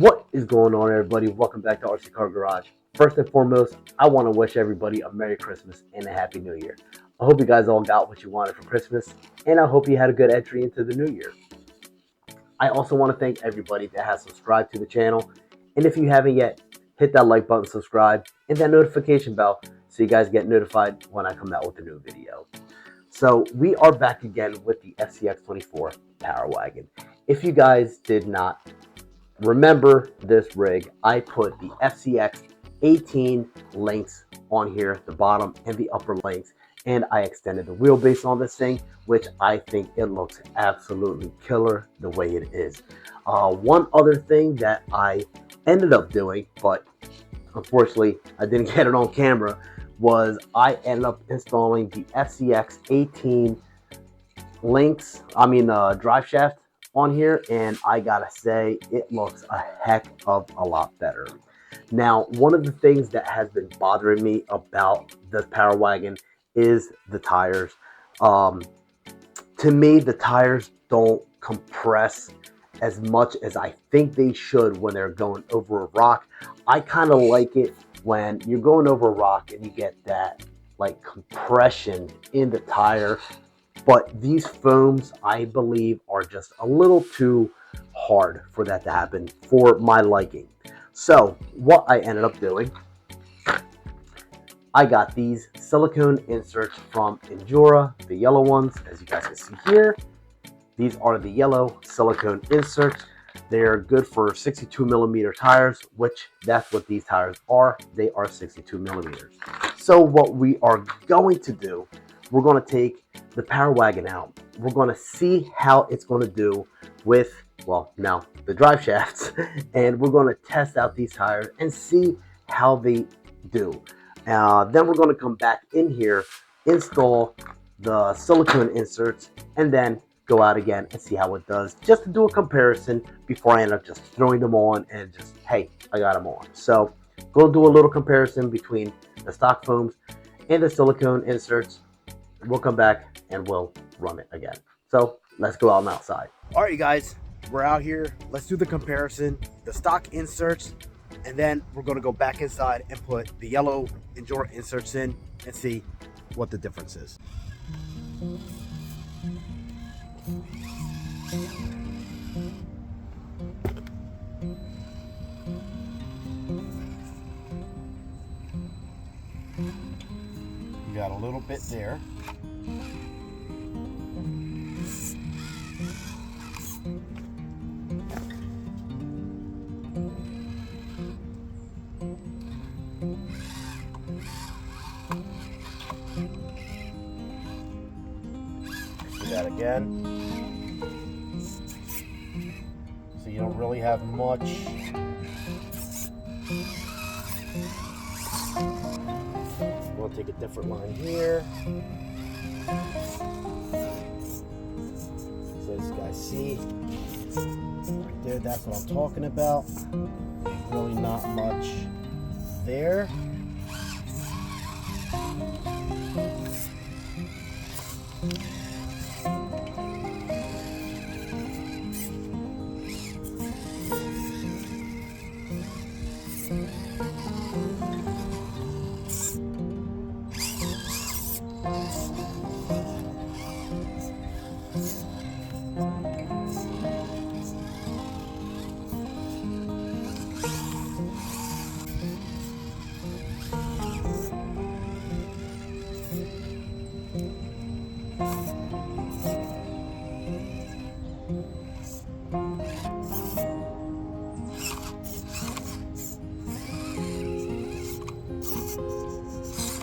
What is going on, everybody? Welcome back to RC Car Garage. First and foremost, I want to wish everybody a Merry Christmas and a Happy New Year. I hope you guys all got what you wanted for Christmas, and I hope you had a good entry into the new year. I also want to thank everybody that has subscribed to the channel, and if you haven't yet, hit that like button, subscribe, and that notification bell so you guys get notified when I come out with a new video. So we are back again with the FCX24 Powerwagon. If you guys did not remember this rig, I put the FCX18 Links on here, the bottom and the upper links, and I extended the wheelbase on this thing, which I think it looks absolutely killer the way it is. One other thing that I ended up doing, but unfortunately I didn't get it on camera, was I ended up installing the FCX18 Links, Driveshaft on here, and I gotta say it looks a heck of a lot better. Now, one of the things that has been bothering me about this Powerwagon is the tires. To me, the tires don't compress as much as I think they should when they're going over a rock. I kind of like it when you're going over a rock and you get that like compression in the tire. But these foams, I believe, are just a little too hard for that to happen for my liking. So what I ended up doing, I got these silicone inserts from Injora, the yellow ones, as you guys can see here. These are the yellow silicone inserts. They're good for 62 millimeter tires, which that's what these tires are. They are 62 millimeters. So what we are going to do, we're going to take the Powerwagon out. We're going to see how it's going to do with, well, now the drive shafts, and we're going to test out these tires and see how they do. Then we're going to come back in here, install the silicone inserts, and then go out again and see how it does, just to do a comparison before I end up just throwing them on and just, hey, I got them on. So we'll do a little comparison between the stock foams and the silicone inserts. We'll come back and we'll run it again. So let's go out and outside. All right, you guys, we're out here. Let's do the comparison, the stock inserts, and then we're going to go back inside and put the yellow Injora inserts in and see what the difference is. You got a little bit there. Do that again. So you don't really have much. We'll take a different line here. So as you guys see, right there, that's what I'm talking about. Really not much there.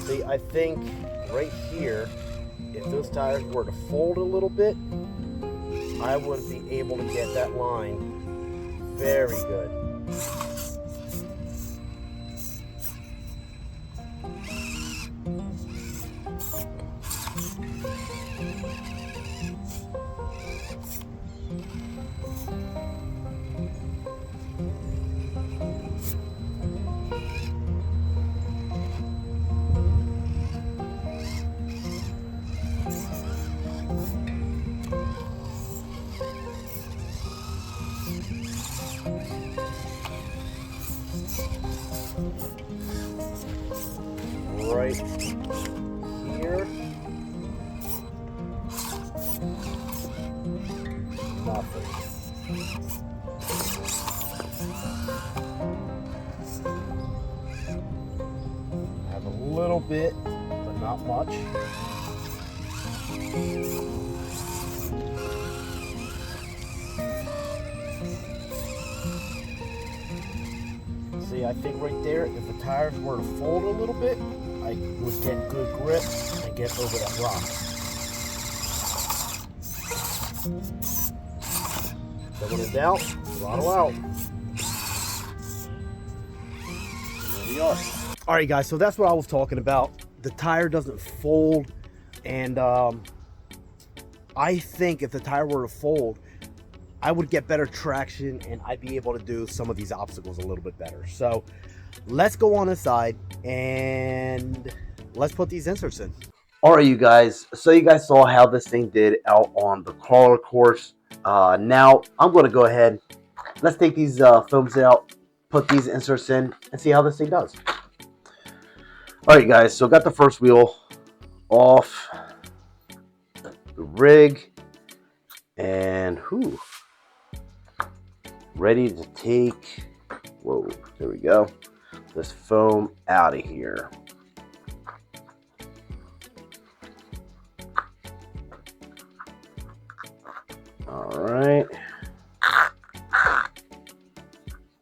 See, I think right here, if those tires were to fold a little bit, I would be able to get that line very good. bit, but not much. See, I think right there, if the tires were to fold a little bit, I would get good grip and get over that rock. So when in doubt, throttle out. There we are. All right, guys, so that's what I was talking about. The tire doesn't fold, and I think if the tire were to fold, I would get better traction and I'd be able to do some of these obstacles a little bit better. So let's go on inside and let's put these inserts in. All right, you guys, so you guys saw how this thing did out on the crawler course. Now I'm going to go ahead, let's take these films out, put these inserts in, and see how this thing does. All right, guys, so got the first wheel off the rig, and ready to take, whoa, there we go, this foam out of here. All right,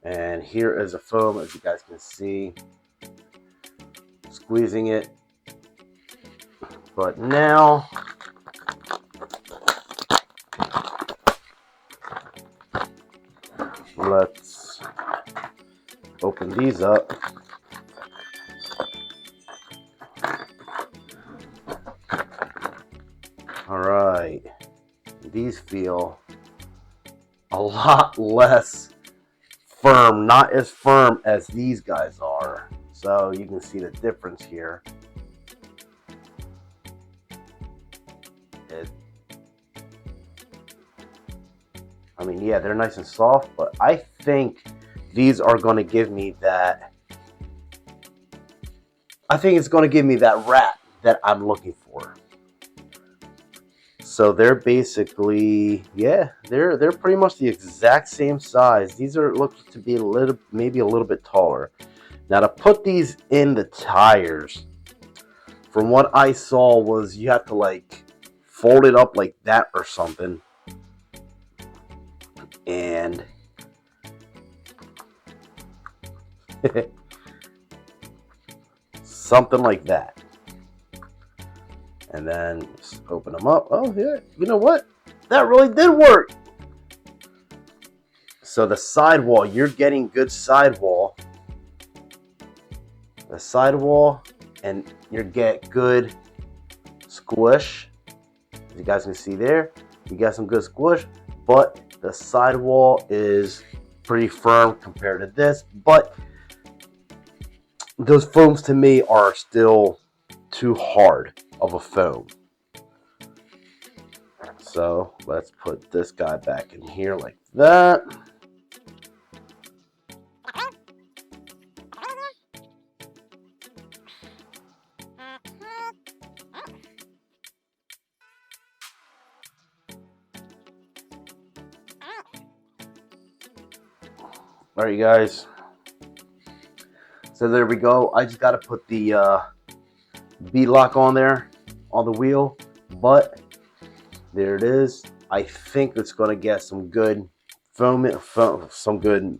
and here is a foam, as you guys can see, squeezing it. But now let's open these up. All right, these feel a lot less firm, not as firm as these guys are. So you can see the difference here. I mean, yeah, they're nice and soft, but I think these are going to give me that. I think it's going to give me that wrap that I'm looking for. So they're basically, yeah, they're pretty much the exact same size. These are look to be maybe a little bit taller. Now to put these in the tires, from what I saw was you have to like fold it up like that or something. And something like that. And then just open them up. Oh yeah, you know what? That really did work. So the sidewall, you're getting good sidewall. The sidewall, and you get good squish. As you guys can see there, you got some good squish, but the sidewall is pretty firm compared to this. But those foams to me are still too hard of a foam. So let's put this guy back in here like that. All right, guys. So there we go. I just got to put the beadlock on there on the wheel, but there it is. I think it's going to get some good foam, some good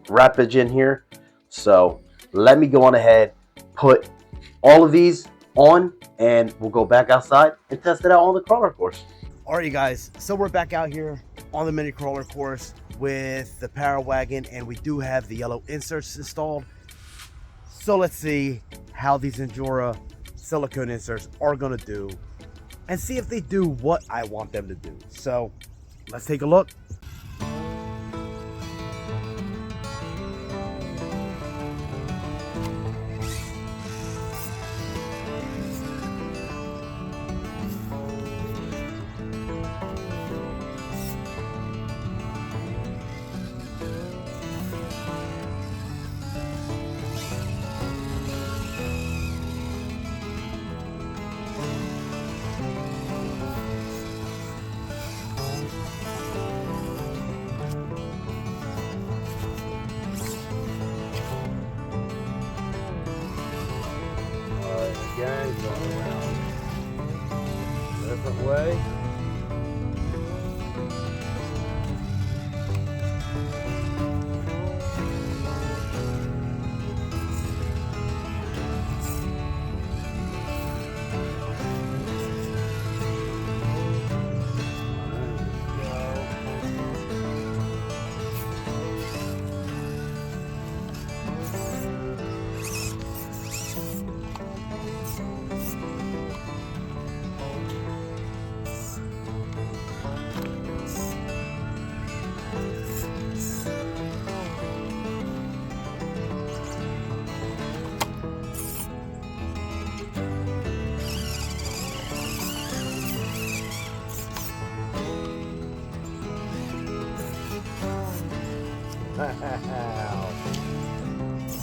wrappage in here. So let me go on ahead, put all of these on, and we'll go back outside and test it out on the crawler course. All right, you guys. So we're back out here on the mini crawler course with the Powerwagon, and we do have the yellow inserts installed. So let's see how these Injora silicone inserts are going to do and see if they do what I want them to do. So let's take a look. different way.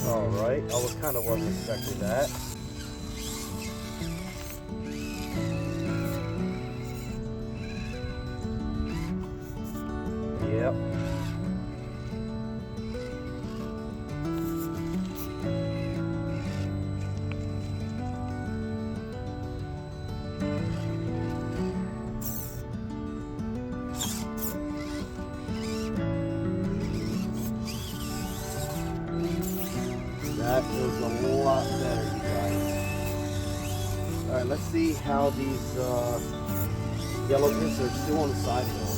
Alright, I was kind of wasn't expecting that. Yep. That is a lot better, you guys. Alright, let's see how these yellow inserts do on the side hill.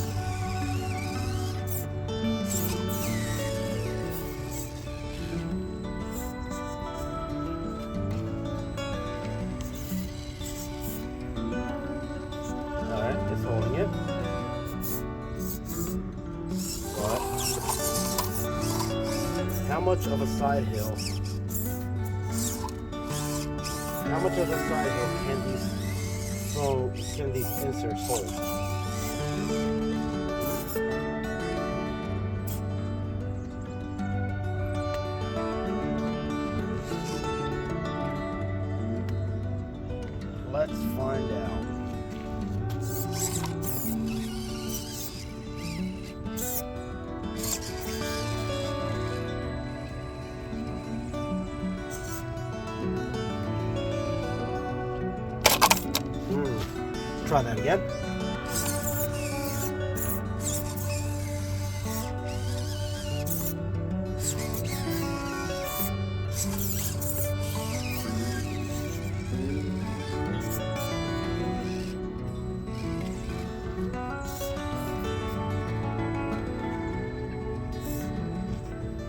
Alright, it's holding it. But how much of a side hill? How much of a side hill can these inserts hold? Let's find out. Try that again.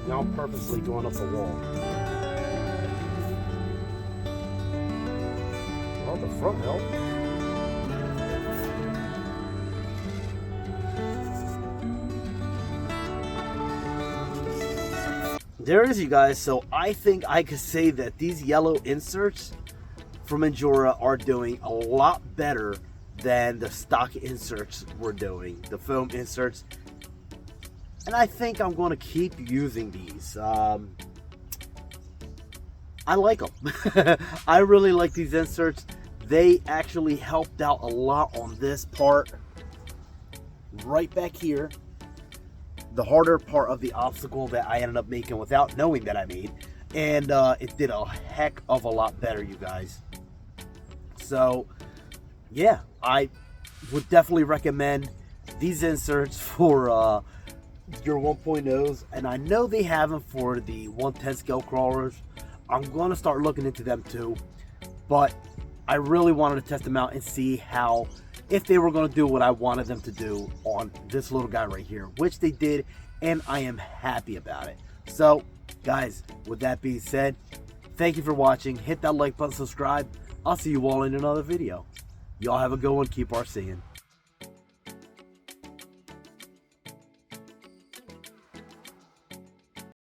Now I'm purposely going up the wall. Well, the front helped. There it is, you guys. So I think I could say that these yellow inserts from Injora are doing a lot better than the stock inserts were doing, the foam inserts. And I think I'm going to keep using these. I like them. I really like these inserts. They actually helped out a lot on this part right back here. The harder part of the obstacle that I ended up making without knowing that I made. And it did a heck of a lot better, you guys. So, yeah, I would definitely recommend these inserts for your 1.0s. And I know they have them for the 110 scale crawlers. I'm going to start looking into them too. But I really wanted to test them out and see how, if they were going to do what I wanted them to do on this little guy right here, which they did, and I am happy about it. So, guys, with that being said, thank you for watching. Hit that like button, subscribe. I'll see you all in another video. Y'all have a good one. Keep RCing.